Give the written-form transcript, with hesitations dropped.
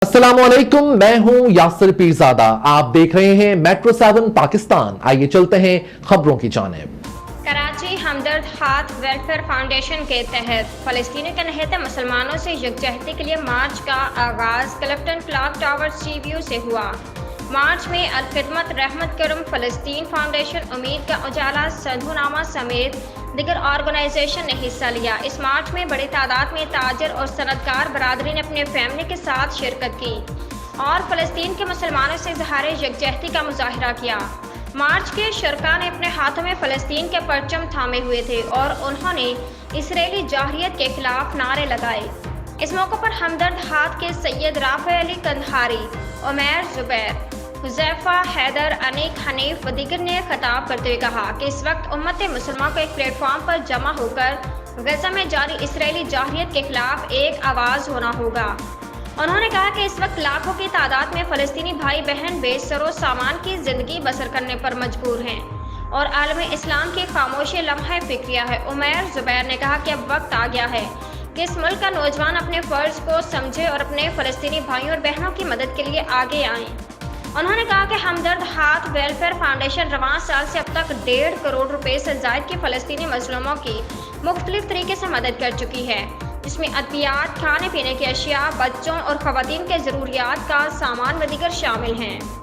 अस्सलाम वालेकुम, मैं हूं यासिर पीरजादा। आप देख रहे हैं मेट्रो 7 पाकिस्तान। आइए चलते हैं खबरों की जानिब। कराची हमदर्द हाथ वेलफेयर फाउंडेशन के तहत फलस्तीनी के नहते मुसलमानों से यकजहती के लिए मार्च का आगाज क्लिफ्टन क्लॉक टावर सी व्यू से हुआ। मार्च में अल-खिदमत रहमत करम फलस्तीन फाउंडेशन, उम्मीद का उजाला, संधुनामा समेत दिगर ऑर्गेनाइजेशन ने हिस्सा लिया। इस मार्च में बड़ी तादाद में ताजर और सनतकार बरादरी ने अपने फैमिली के साथ शिरकत की और फलस्तीन के मुसलमानों से इज़हार यकजहती का मुजाहरा किया। मार्च के शरका ने अपने हाथों में फलस्तीन के परचम थामे हुए थे और उन्होंने इसराइली जाहिरियत के खिलाफ नारे लगाए। इस मौके पर हमदर्द हाथ के सैयद राफ़े अली कंधारी, उमैर जुबैर, हुज़ैफा हैदर, अनीक हनीफ व दीगर ने खिताब करते हुए कहा कि इस वक्त उम्मत मुसलमान को एक प्लेटफॉर्म पर जमा होकर गज़ा में जारी इसराइली जाहिरियत के खिलाफ एक आवाज़ होना होगा। उन्होंने कहा कि इस वक्त लाखों की तादाद में फ़लस्तीनी भाई बहन बेसरो सामान की ज़िंदगी बसर करने पर मजबूर हैं और आलम इस्लाम की खामोशी लम्हा फिक्रिया है। उमैर जुबैर ने कहा कि अब वक्त आ गया है कि इस मुल्क का नौजवान अपने फ़र्ज़ को समझे और अपने फ़लस्तीनी भाइयों और बहनों की मदद के लिए आगे आएँ। उन्होंने कहा कि हमदर्द हाथ वेलफेयर फाउंडेशन रवां साल से अब तक 1.5 करोड़ रुपए से ज़ायद की फ़लस्तीनी मज़लूमों की मुख्तलिफ तरीके से मदद कर चुकी है, जिसमें अद्वियात, खाने पीने की अशिया, बच्चों और ख़वातीन के ज़रूरियात का सामान व दीगर शामिल हैं।